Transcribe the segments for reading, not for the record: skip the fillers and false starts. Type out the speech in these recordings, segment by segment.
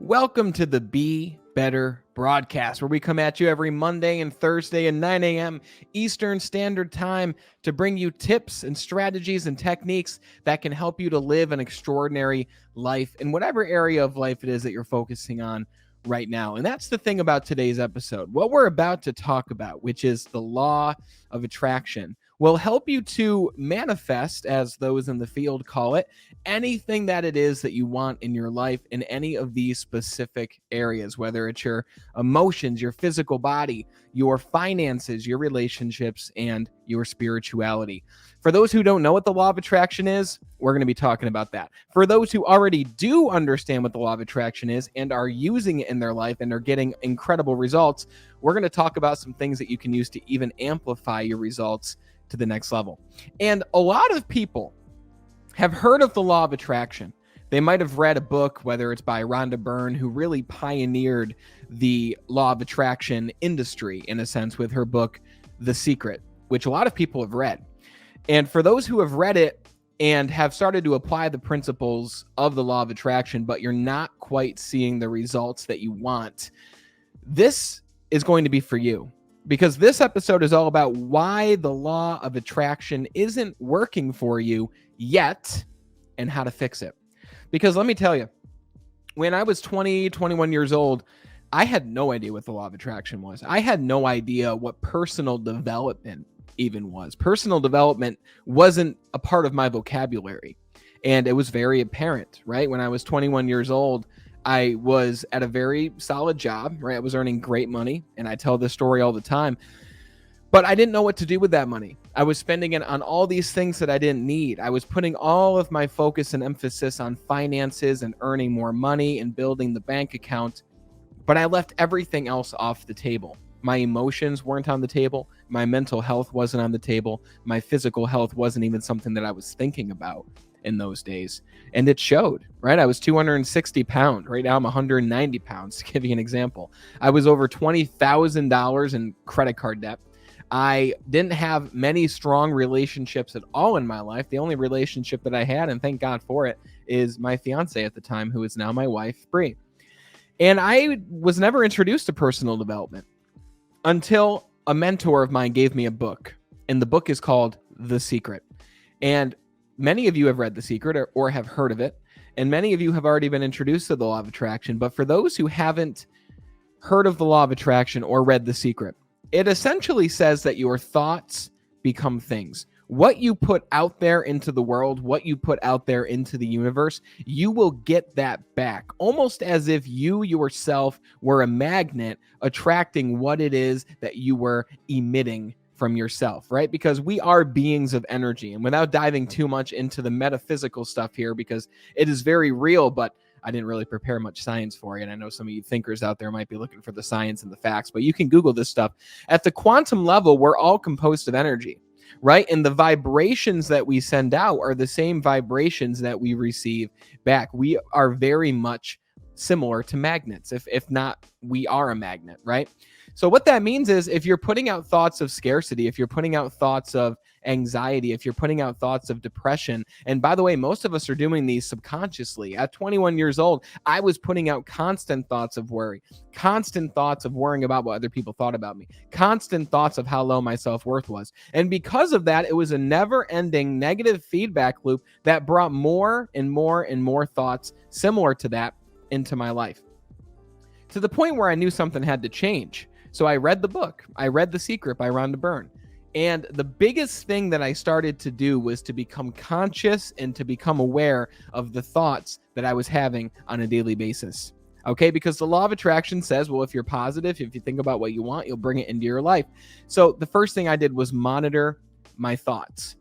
Welcome to the Be Better broadcast, where we come at you every Monday and Thursday at 9 a.m. Eastern Standard Time to bring you tips and strategies and techniques that can help you to live an extraordinary life in whatever area of life it is that you're focusing on right now. And that's the thing about today's episode. What we're about to talk about, which is the law of attraction, will help you to manifest, as those in the field call it, anything that it is that you want in your life in any of these specific areas, whether it's your emotions, your physical body, your finances, your relationships, and your spirituality. For those who don't know what the law of attraction is, we're going to be talking about that. For those who already do understand what the law of attraction is and are using it in their life and are getting incredible results, we're going to talk about some things that you can use to even amplify your results to the next level. And a lot of people have heard of the law of attraction. They might have read a book, whether it's by Rhonda Byrne, who really pioneered the law of attraction industry, in a sense, with her book, The Secret, which a lot of people have read. And for those who have read it and have started to apply the principles of the law of attraction, but you're not quite seeing the results that you want, this is going to be for you. Because this episode is all about why the law of attraction isn't working for you yet and how to fix it. Because let me tell you, when I was 20, 21 years old, I had no idea what the law of attraction was. I had no idea what personal development even was. Personal development wasn't a part of my vocabulary. And it was very apparent, right? When I was 21 years old, I was at a very solid job, right? I was earning great money, and I tell this story all the time, but I didn't know what to do with that money. I was spending it on all these things that I didn't need. I was putting all of my focus and emphasis on finances and earning more money and building the bank account, but I left everything else off the table. My emotions weren't on the table. My mental health wasn't on the table. My physical health wasn't even something that I was thinking about in those days. And it showed, right? I was 260 pounds. Right now I'm 190 pounds, to give you an example. I was over $20,000 in credit card debt. I didn't have many strong relationships at all in my life. The only relationship that I had, and thank God for it, is my fiance at the time, who is now my wife, Bree. And I was never introduced to personal development until a mentor of mine gave me a book. And the book is called The Secret. And many of you have read The Secret or have heard of it, and many of you have already been introduced to the law of attraction. But for those who haven't heard of the law of attraction or read The Secret, it essentially says that your thoughts become things. What you put out there into the world, what you put out there into the universe, you will get that back, almost as if you yourself were a magnet attracting what it is that you were emitting from yourself, right? Because we are beings of energy. And without diving too much into the metaphysical stuff here, because it is very real, but I didn't really prepare much science for you. And I know some of you thinkers out there might be looking for the science and the facts, but you can Google this stuff. At the quantum level, we're all composed of energy, right? And the vibrations that we send out are the same vibrations that we receive back. We are very much similar to magnets. If not, we are a magnet, right? So what that means is if you're putting out thoughts of scarcity, if you're putting out thoughts of anxiety, if you're putting out thoughts of depression, and by the way, most of us are doing these subconsciously. At 21 years old, I was putting out constant thoughts of worry, constant thoughts of worrying about what other people thought about me, constant thoughts of how low my self-worth was. And because of that, it was a never-ending negative feedback loop that brought more and more and more thoughts similar to that into my life, to the point where I knew something had to change. So I read the book. I read The Secret by Rhonda Byrne. And the biggest thing that I started to do was to become conscious and to become aware of the thoughts that I was having on a daily basis. Okay, because the law of attraction says, well, if you're positive, if you think about what you want, you'll bring it into your life. So the first thing I did was monitor my thoughts.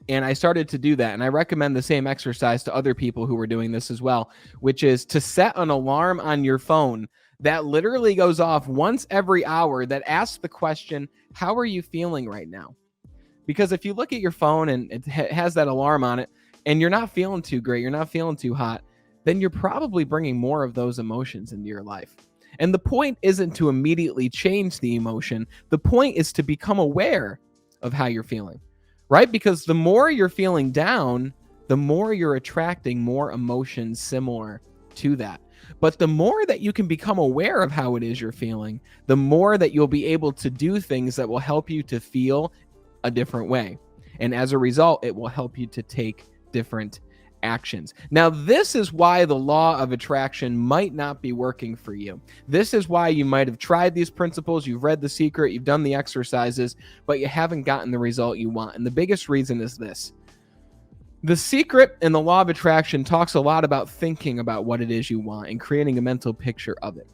And I started to do that. And I recommend the same exercise to other people who are doing this as well, which is to set an alarm on your phone that literally goes off once every hour that asks the question, how are you feeling right now? Because if you look at your phone and it has that alarm on it and you're not feeling too great, you're not feeling too hot, then you're probably bringing more of those emotions into your life. And the point isn't to immediately change the emotion. The point is to become aware of how you're feeling, right? Because the more you're feeling down, the more you're attracting more emotions similar to that. But the more that you can become aware of how it is you're feeling, the more that you'll be able to do things that will help you to feel a different way. And as a result, it will help you to take different actions. Now, this is why the law of attraction might not be working for you. This is why you might have tried these principles, you've read The Secret, you've done the exercises, but you haven't gotten the result you want. And the biggest reason is this. The Secret and the law of attraction talks a lot about thinking about what it is you want and creating a mental picture of it.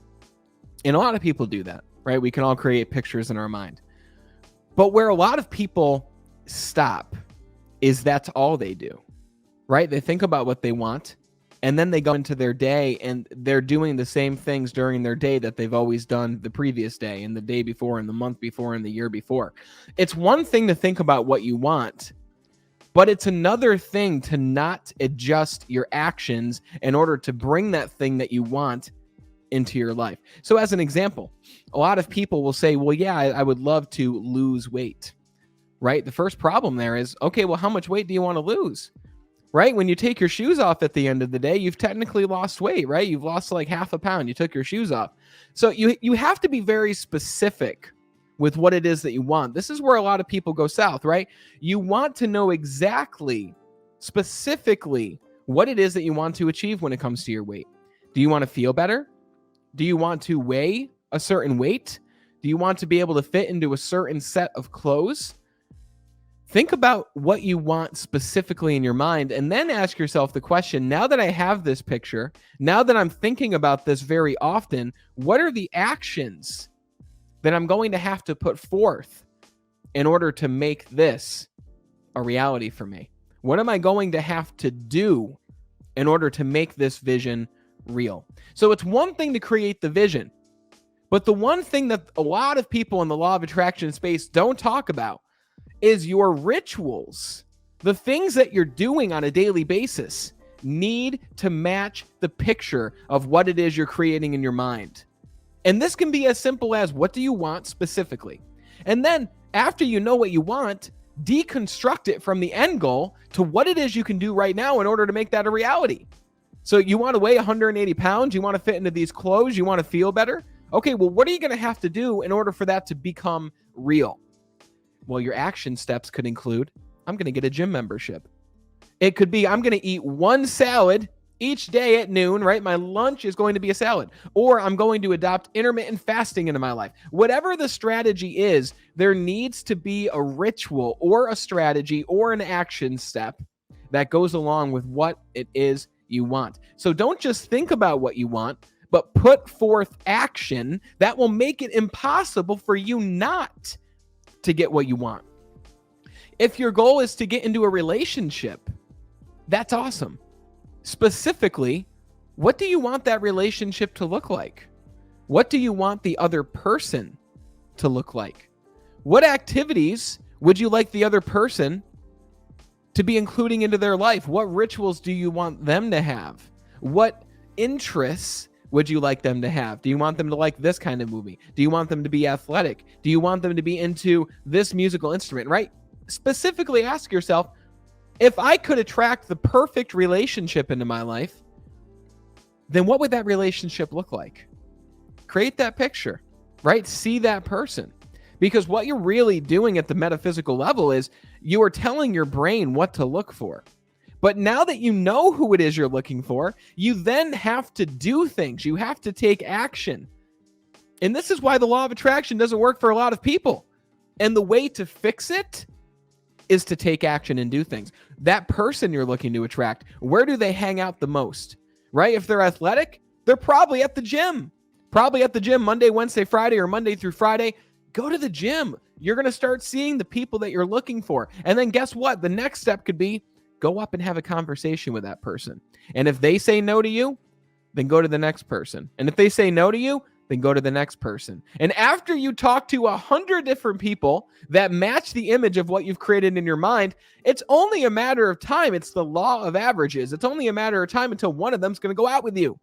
And a lot of people do that, right? We can all create pictures in our mind. But where a lot of people stop is that's all they do, right? They think about what they want, and then they go into their day and they're doing the same things during their day that they've always done the previous day and the day before and the month before and the year before. It's one thing to think about what you want, but it's another thing to not adjust your actions in order to bring that thing that you want into your life. So as an example, a lot of people will say, well, yeah, I would love to lose weight, right? The first problem there is, okay, well, how much weight do you want to lose, right? When you take your shoes off at the end of the day, you've technically lost weight, right? You've lost like half a pound. You took your shoes off. So you have to be very specific with what it is that you want. This is where a lot of people go south, right? You want to know exactly, specifically, what it is that you want to achieve when it comes to your weight. Do you want to feel better? Do you want to weigh a certain weight? Do you want to be able to fit into a certain set of clothes? Think about what you want specifically in your mind, and then ask yourself the question, now that I have this picture, now that I'm thinking about this very often, what are the actions that I'm going to have to put forth in order to make this a reality for me? What am I going to have to do in order to make this vision real? So it's one thing to create the vision, but the one thing that a lot of people in the law of attraction space don't talk about is your rituals. The things that you're doing on a daily basis need to match the picture of what it is you're creating in your mind. And this can be as simple as, what do you want specifically? And then after you know what you want, deconstruct it from the end goal to what it is you can do right now in order to make that a reality. So you want to weigh 180 pounds, you want to fit into these clothes, you want to feel better. Okay, well, what are you going to have to do in order for that to become real? Well, your action steps could include, I'm going to get a gym membership. It could be, I'm going to eat one salad each day at noon, right? My lunch is going to be a salad. Or I'm going to adopt intermittent fasting into my life. Whatever the strategy is, there needs to be a ritual or a strategy or an action step that goes along with what it is you want. So don't just think about what you want, but put forth action that will make it impossible for you not to get what you want. If your goal is to get into a relationship, that's awesome. Specifically, what do you want that relationship to look like? What do you want the other person to look like? What activities would you like the other person to be including into their life? What rituals do you want them to have? What interests would you like them to have? Do you want them to like this kind of movie? Do you want them to be athletic? Do you want them to be into this musical instrument, right? Specifically ask yourself, if I could attract the perfect relationship into my life, then what would that relationship look like? Create that picture, right? See that person. Because what you're really doing at the metaphysical level is you are telling your brain what to look for. But now that you know who it is you're looking for, you then have to do things. You have to take action. And this is why the law of attraction doesn't work for a lot of people. And the way to fix it is to take action and do things. That person you're looking to attract, where do they hang out the most? Right? If they're athletic, they're probably at the gym. Probably at the gym Monday, Wednesday, Friday, or Monday through Friday. Go to the gym. You're going to start seeing the people that you're looking for. And then guess what? The next step could be go up and have a conversation with that person. And if they say no to you, then go to the next person. And if they say no to you, then go to the next person. And after you talk to 100 different people that match the image of what you've created in your mind, it's only a matter of time. It's the law of averages. It's only a matter of time until one of them's going to go out with you.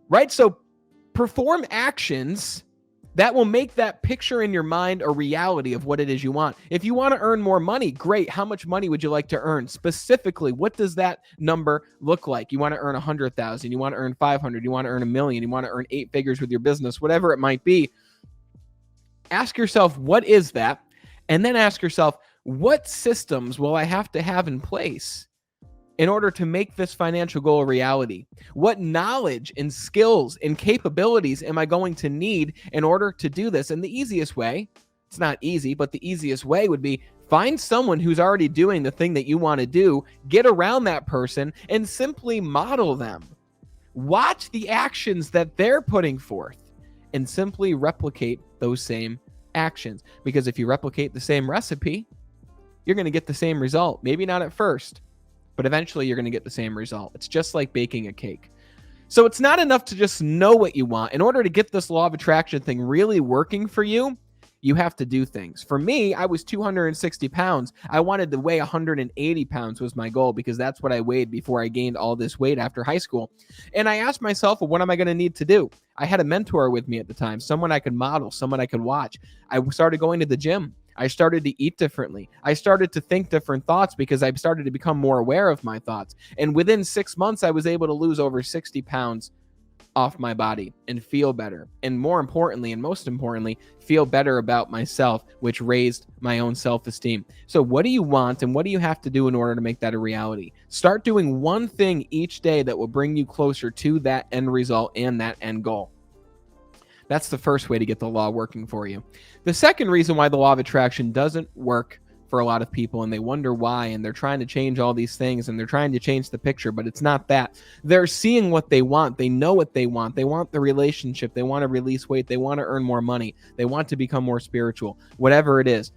Right? So perform actions That will make that picture in your mind a reality of what it is you want. If you want to earn more money, great. How much money would you like to earn? Specifically, what does that number look like? You want to earn 100,000, you want to earn 500, you want to earn 1,000,000, you want to earn 8 figures with your business, whatever it might be. Ask yourself, what is that? And then ask yourself, what systems will I have to have in place in order to make this financial goal a reality? What knowledge and skills and capabilities am I going to need in order to do this? And the easiest way, it's not easy, but the easiest way would be find someone who's already doing the thing that you want to do, get around that person, and simply model them. Watch the actions that they're putting forth and simply replicate those same actions. Because if you replicate the same recipe, you're going to get the same result. Maybe not at first, but eventually you're going to get the same result. It's just like baking a cake. So it's not enough to just know what you want. In order to get this law of attraction thing really working for you, you have to do things. For me, I was 260 pounds. I wanted to weigh 180 pounds was my goal because that's what I weighed before I gained all this weight after high school. And I asked myself, well, what am I going to need to do? I had a mentor with me at the time, someone I could model, someone I could watch. I started going to the gym. I started to eat differently. I started to think different thoughts because I started to become more aware of my thoughts. And within 6 months, I was able to lose over 60 pounds off my body and feel better. And more importantly, and most importantly, feel better about myself, which raised my own self-esteem. So what do you want and what do you have to do in order to make that a reality? Start doing one thing each day that will bring you closer to that end result and that end goal. That's the first way to get the law working for you. The second reason why the law of attraction doesn't work for a lot of people, and they wonder why, and they're trying to change all these things, and they're trying to change the picture, but it's not that. They're seeing what they want. They know what they want. They want the relationship. They want to release weight. They want to earn more money. They want to become more spiritual, whatever it is.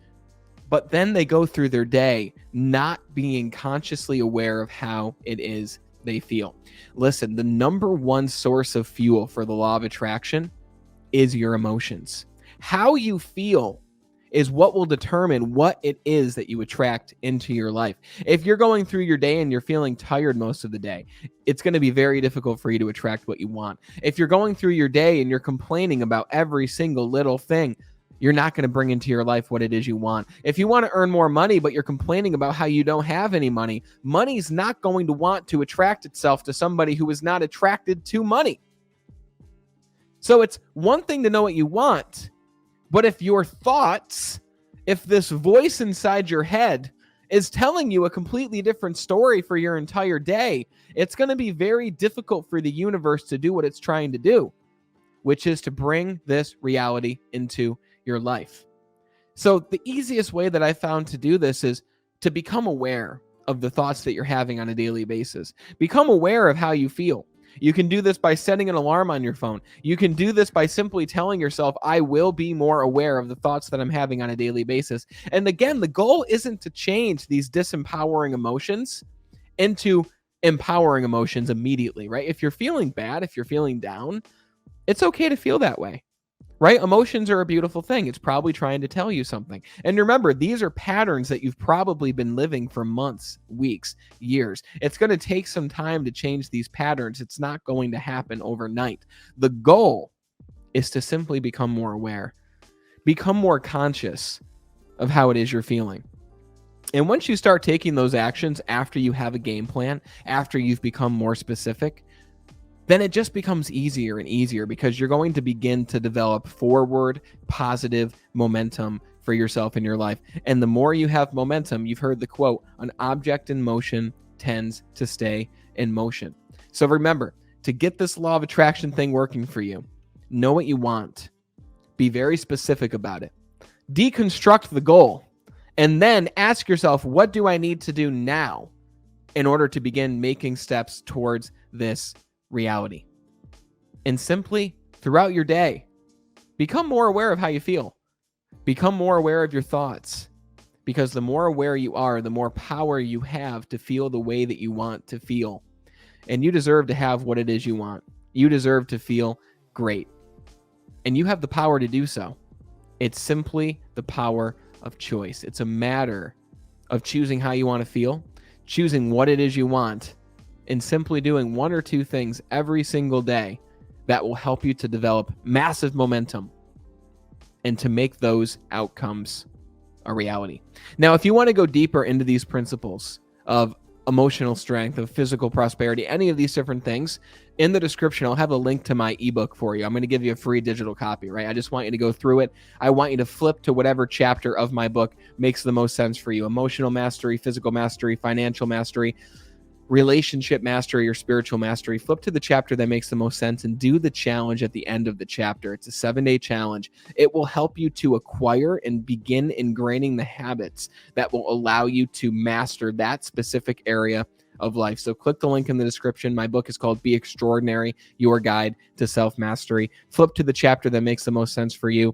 But then they go through their day not being consciously aware of how it is they feel. Listen, the number one source of fuel for the law of attraction is your emotions. How you feel is what will determine what it is that you attract into your life. If you're going through your day and you're feeling tired most of the day, it's going to be very difficult for you to attract what you want. If you're going through your day and you're complaining about every single little thing, you're not going to bring into your life what it is you want. If you want to earn more money, but you're complaining about how you don't have any money, money's not going to want to attract itself to somebody who is not attracted to money. So it's one thing to know what you want, but if your thoughts, if this voice inside your head is telling you a completely different story for your entire day, it's going to be very difficult for the universe to do what it's trying to do, which is to bring this reality into your life. So the easiest way that I found to do this is to become aware of the thoughts that you're having on a daily basis. Become aware of how you feel. You can do this by setting an alarm on your phone. You can do this by simply telling yourself, I will be more aware of the thoughts that I'm having on a daily basis. And again, the goal isn't to change these disempowering emotions into empowering emotions immediately, right? If you're feeling bad, if you're feeling down, it's okay to feel that way, right? Emotions are a beautiful thing. It's probably trying to tell you something. And remember, these are patterns that you've probably been living for months, weeks, years. It's going to take some time to change these patterns. It's not going to happen overnight. The goal is to simply become more aware, become more conscious of how it is you're feeling. And once you start taking those actions after you have a game plan, after you've become more specific, then it just becomes easier and easier because you're going to begin to develop forward, positive momentum for yourself in your life. And the more you have momentum, you've heard the quote, an object in motion tends to stay in motion. So remember, to get this law of attraction thing working for you, know what you want. Be very specific about it. Deconstruct the goal. And then ask yourself, what do I need to do now in order to begin making steps towards this reality? And simply throughout your day, become more aware of how you feel. Become more aware of your thoughts, because the more aware you are, the more power you have to feel the way that you want to feel. And you deserve to have what it is you want. You deserve to feel great. And you have the power to do so. It's simply the power of choice. It's a matter of choosing how you want to feel, choosing what it is you want, and simply doing one or two things every single day that will help you to develop massive momentum and to make those outcomes a reality. Now, if you want to go deeper into these principles of emotional strength, of physical prosperity, any of these different things, in the description, I'll have a link to my ebook for you. I'm going to give you a free digital copy, right? I just want you to go through it. I want you to flip to whatever chapter of my book makes the most sense for you. Emotional mastery, physical mastery, financial mastery, relationship mastery, or spiritual mastery. Flip to the chapter that makes the most sense and do the challenge at the end of the chapter. It's a 7-day challenge. It will help you to acquire and begin ingraining the habits that will allow you to master that specific area of life. So click the link in the description. My book is called Be Extraordinary, Your Guide to Self-Mastery. Flip to the chapter that makes the most sense for you.